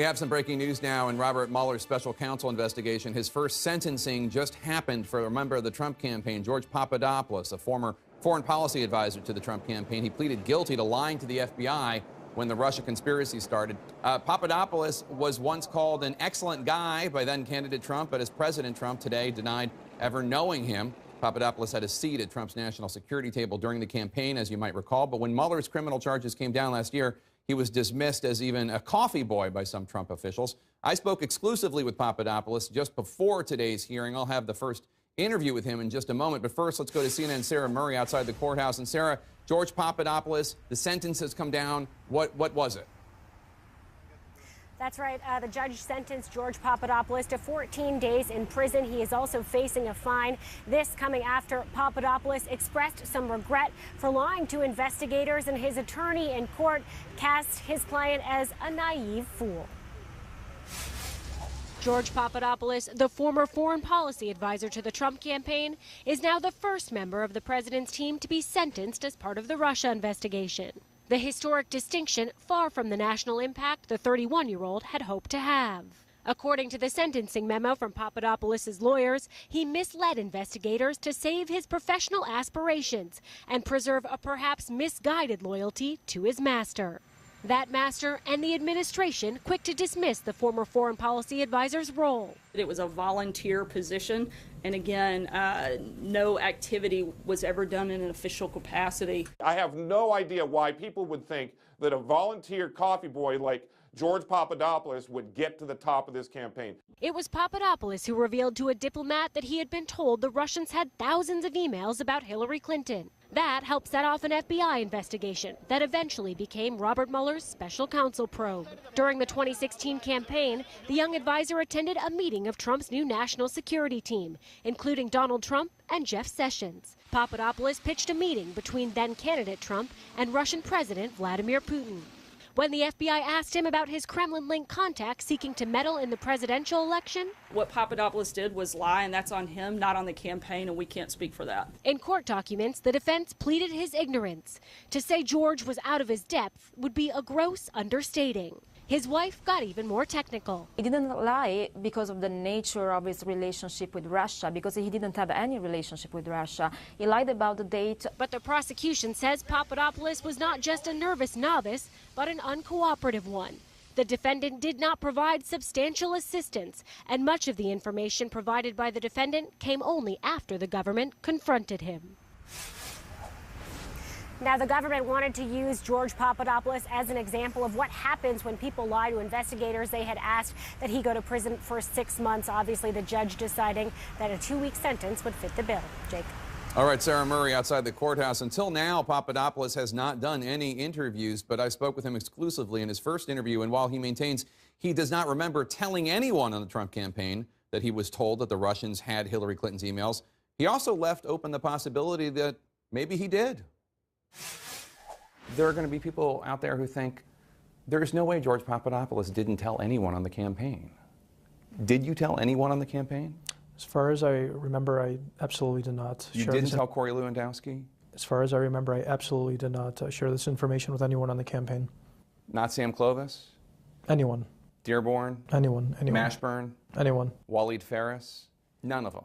have some breaking news now in Robert Mueller's special counsel investigation. His first sentencing just happened for a member of the Trump campaign, George Papadopoulos, a former foreign policy advisor to the Trump campaign. He pleaded guilty to lying to the FBI when the Russia conspiracy started. Papadopoulos was once called an excellent guy by then-candidate Trump, but as President Trump today denied ever knowing him. Papadopoulos had a seat at Trump's national security table during the campaign, as you might recall. But when Mueller's criminal charges came down last year, he was dismissed as even a coffee boy by some Trump officials. I spoke exclusively with Papadopoulos just before today's hearing. I'll have the first interview with him in just a moment. But first, let's go to CNN's Sarah Murray outside the courthouse. And Sarah, George Papadopoulos, the sentence has come down. What was it? That's right. The judge sentenced George Papadopoulos to 14 days in prison. He is also facing a fine. This coming after Papadopoulos expressed some regret for lying to investigators, and his attorney in court cast his client as a naive fool. George Papadopoulos, the former foreign policy advisor to the Trump campaign, is now the first member of the president's team to be sentenced as part of the Russia investigation. The historic distinction far from the national impact the 31-year-old had hoped to have. According to the sentencing memo from Papadopoulos' lawyers, he misled investigators to save his professional aspirations and preserve a perhaps misguided loyalty to his master. That master and the administration quick to dismiss the former foreign policy advisor's role. It was a volunteer position, and again, no activity was ever done in an official capacity. I have no idea why people would think that a volunteer coffee boy like George Papadopoulos would get to the top of this campaign. It was Papadopoulos who revealed to a diplomat that he had been told the Russians had thousands of emails about Hillary Clinton. That helped set off an FBI investigation that eventually became Robert Mueller's special counsel probe. During the 2016 campaign, the young advisor attended a meeting of Trump's new national security team, including Donald Trump and Jeff Sessions. Papadopoulos pitched a meeting between then-candidate Trump and Russian President Vladimir Putin. When the FBI asked him about his Kremlin-linked contacts seeking to meddle in the presidential election, what Papadopoulos did was lie, and that's on him, not on the campaign, and we can't speak for that. In court documents, the defense pleaded his ignorance. To say George was out of his depth would be a gross understating. His wife got even more technical. He didn't lie because of the nature of his relationship with Russia, because he didn't have any relationship with Russia. He lied about the date. But the prosecution says Papadopoulos was not just a nervous novice, but an uncooperative one. The defendant did not provide substantial assistance, and much of the information provided by the defendant came only after the government confronted him. Now, the government wanted to use George Papadopoulos as an example of what happens when people lie to investigators. They had asked that he go to prison for 6 months. Obviously, the judge deciding that a 2-week sentence would fit the bill. Jake. All right, Sarah Murray outside the courthouse. Until now, Papadopoulos has not done any interviews, but I spoke with him exclusively in his first interview, and while he maintains he does not remember telling anyone on the Trump campaign that he was told that the Russians had Hillary Clinton's emails, he also left open the possibility that maybe he did. There are going to be people out there who think there's no way George Papadopoulos didn't tell anyone on the campaign. Did you tell anyone on the campaign? As far as I remember, I absolutely did not. You didn't tell Corey Lewandowski? As far as I remember, I absolutely did not share this information with anyone on the campaign. Not Sam Clovis? Anyone. Dearborn? Anyone. Mashburn? Anyone. Waleed Ferris? None of them.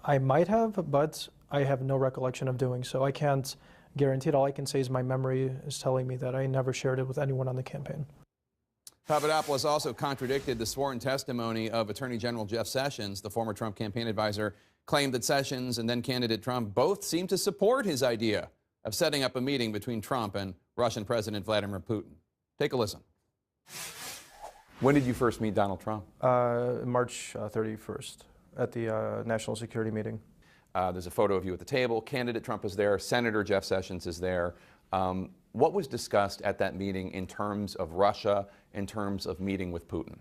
I might have, but I have no recollection of doing so. I can't guarantee it. All I can say is my memory is telling me that I never shared it with anyone on the campaign. Papadopoulos also contradicted the sworn testimony of Attorney General Jeff Sessions. The former Trump campaign advisor claimed that Sessions and then-candidate Trump both seemed to support his idea of setting up a meeting between Trump and Russian President Vladimir Putin. Take a listen. When did you first meet Donald Trump? March 31st at the national security meeting. There's a photo of you at the table. Candidate Trump is there. Senator Jeff Sessions is there. What was discussed at that meeting in terms of Russia, in terms of meeting with Putin?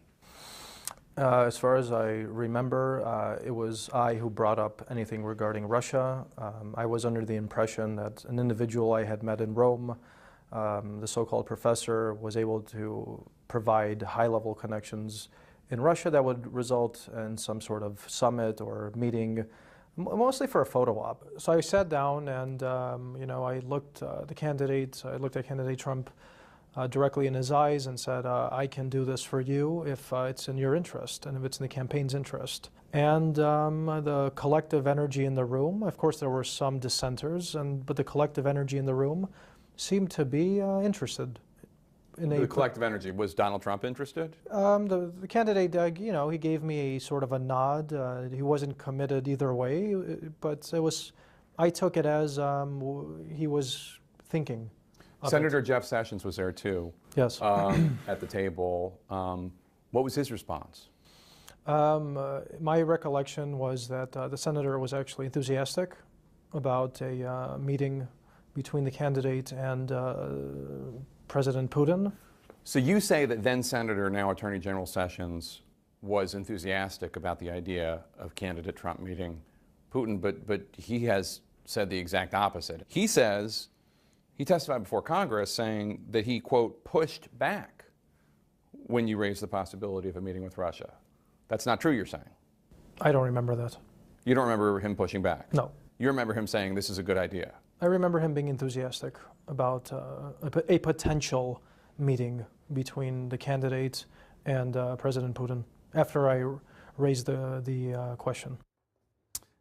As far as I remember, it was I who brought up anything regarding Russia. I was under the impression that an individual I had met in Rome, the so-called professor, was able to provide high-level connections in Russia that would result in some sort of summit or meeting, mostly for a photo op. So I sat down and, I looked at candidate Trump directly in his eyes and said, I can do this for you if it's in your interest and if it's in the campaign's interest. And the collective energy in the room, of course there were some dissenters, but the collective energy in the room seemed to be interested. The collective energy, was Donald Trump interested? The candidate, he gave me a sort of a nod. He wasn't committed either way, but I took it as he was thinking. Senator Jeff Sessions was there too. Yes. At the table. What was his response? My recollection was that the senator was actually enthusiastic about a meeting between the candidate and President Putin. So you say that then Senator, now Attorney General Sessions, was enthusiastic about the idea of candidate Trump meeting Putin, but he has said the exact opposite. He says, he testified before Congress saying that he, quote, pushed back when you raised the possibility of a meeting with Russia. That's not true, you're saying? I don't remember that. You don't remember him pushing back? No. You remember him saying this is a good idea? I remember him being enthusiastic about a potential meeting between the candidate and President Putin after I raised the question.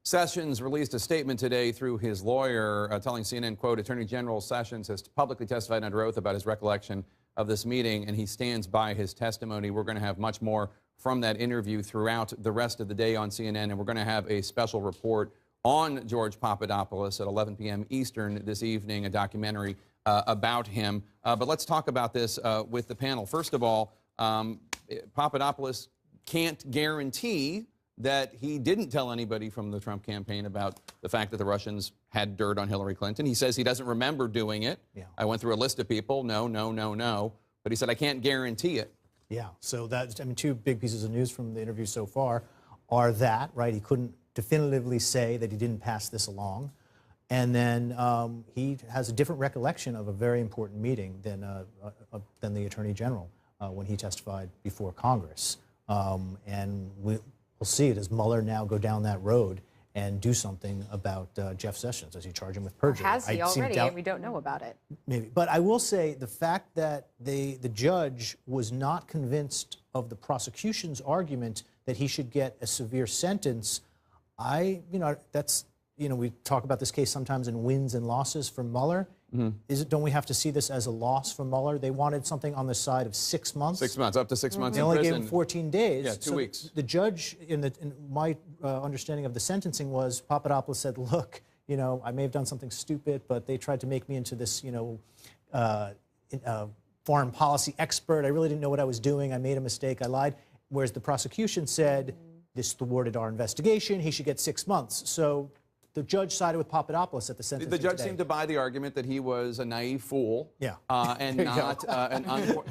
Sessions released a statement today through his lawyer telling CNN, quote, Attorney General Sessions has publicly testified under oath about his recollection of this meeting, and he stands by his testimony. We're going to have much more from that interview throughout the rest of the day on CNN, and we're going to have a special report on George Papadopoulos at 11 p.m. Eastern this evening, a documentary about him. But let's talk about this with the panel. First of all, Papadopoulos can't guarantee that he didn't tell anybody from the Trump campaign about the fact that the Russians had dirt on Hillary Clinton. He says he doesn't remember doing it. Yeah. I went through a list of people. No, no, no, no. But he said, I can't guarantee it. Yeah, so two big pieces of news from the interview so far are that, right, he couldn't definitively say that he didn't pass this along. And then he has a different recollection of a very important meeting than the Attorney General when he testified before Congress. And we'll see it as Mueller now go down that road and do something about Jeff Sessions. Does he charge him with perjury? Or has he already, and we don't know about it? Maybe. But I will say the fact that the judge was not convinced of the prosecution's argument that he should get a severe sentence, we talk about this case sometimes in wins and losses for Mueller. Mm-hmm. Don't we have to see this as a loss for Mueller? They wanted something on the side of 6 months. 6 months, up to 6 months They in only prison. gave him 14 days. Yeah, 2 weeks. The judge, in my understanding of the sentencing was, Papadopoulos said, look, I may have done something stupid, but they tried to make me into this, foreign policy expert. I really didn't know what I was doing. I made a mistake. I lied. Whereas the prosecution said, this thwarted our investigation. He should get 6 months. So the judge sided with Papadopoulos at the sentencing. The judge today. seemed to buy the argument that he was a naive fool. Yeah. And not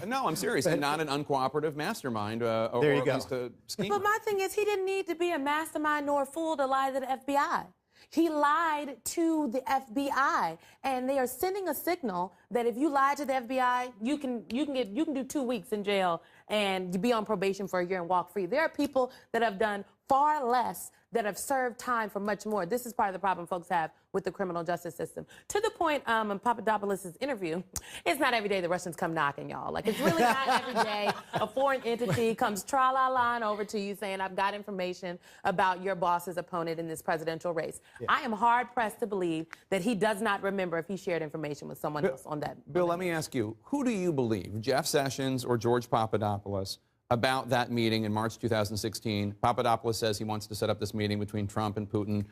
no, I'm serious, and not an uncooperative mastermind, or at least a schemer. But my thing is, he didn't need to be a mastermind nor a fool to lie to the FBI. He lied to the FBI, and they are sending a signal that if you lie to the FBI, you can do 2 weeks in jail and be on probation for a year and walk free. There are people that have done far less, that have served time for much more. This is part of the problem folks have with the criminal justice system. To the point in Papadopoulos' interview, it's not every day the Russians come knocking, y'all. Like, it's really not every day a foreign entity comes tra-la-la over to you saying, I've got information about your boss's opponent in this presidential race. Yeah. I am hard-pressed to believe that he does not remember if he shared information with someone else on that. Bill, let me ask you, who do you believe, Jeff Sessions or George Papadopoulos, about that meeting in March 2016? Papadopoulos says he wants to set up this meeting between Trump and Putin,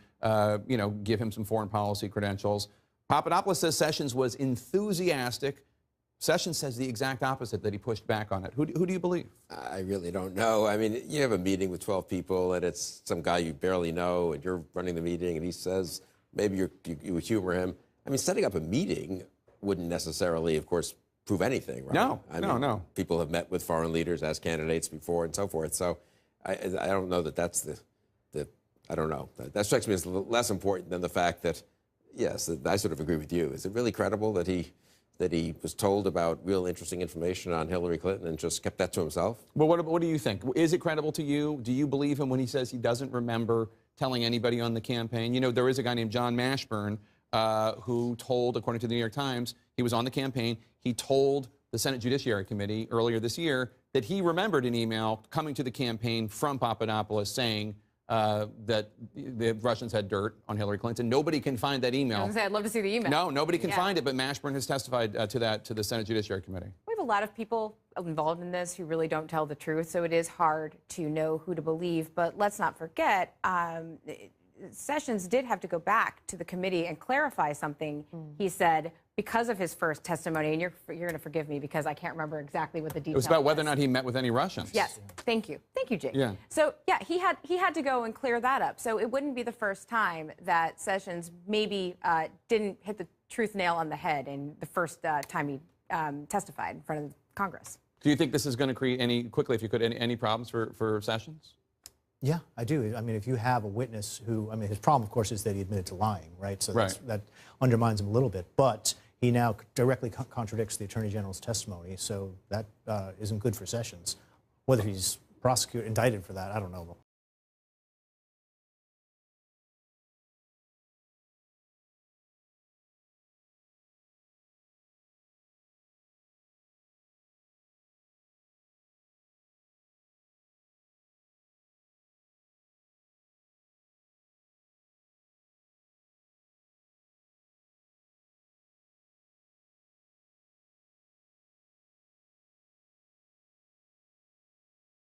give him some foreign policy credentials. Papadopoulos says Sessions was enthusiastic. Sessions says the exact opposite, that he pushed back on it. Who do you believe? I really don't know. I mean, you have a meeting with 12 people, and it's some guy you barely know, and you're running the meeting, and he says maybe you would humor him. I mean, setting up a meeting wouldn't necessarily, of course, prove anything, right? No, no. People have met with foreign leaders as candidates before and so forth. So I don't know that that's I don't know. That strikes me as less important than the fact that, yes, I sort of agree with you. Is it really credible that he was told about real interesting information on Hillary Clinton and just kept that to himself? Well, what do you think? Is it credible to you? Do you believe him when he says he doesn't remember telling anybody on the campaign? You know, there is a guy named John Mashburn who told, according to the New York Times, he was on the campaign. He told the Senate Judiciary Committee earlier this year that he remembered an email coming to the campaign from Papadopoulos saying that the Russians had dirt on Hillary Clinton. Nobody can find that email. I was gonna say, I'd love to see the email. No, nobody can find it, but Mashburn has testified to that to the Senate Judiciary Committee. We have a lot of people involved in this who really don't tell the truth, so it is hard to know who to believe. But let's not forget, Sessions did have to go back to the committee and clarify something he said because of his first testimony. And you're going to forgive me because I can't remember exactly what the details. It was about whether or not he met with any Russians. Yes, thank you, Jake. Yeah. So yeah, he had to go and clear that up. So it wouldn't be the first time that Sessions maybe didn't hit the truth nail on the head in the first time he testified in front of Congress. Do you think this is going to create any problems for Sessions? Yeah, I do. I mean, if you have a witness who, I mean, his problem, of course, is that he admitted to lying, right? So that undermines him a little bit. But he now directly contradicts the Attorney General's testimony, so that isn't good for Sessions. Whether he's indicted for that, I don't know.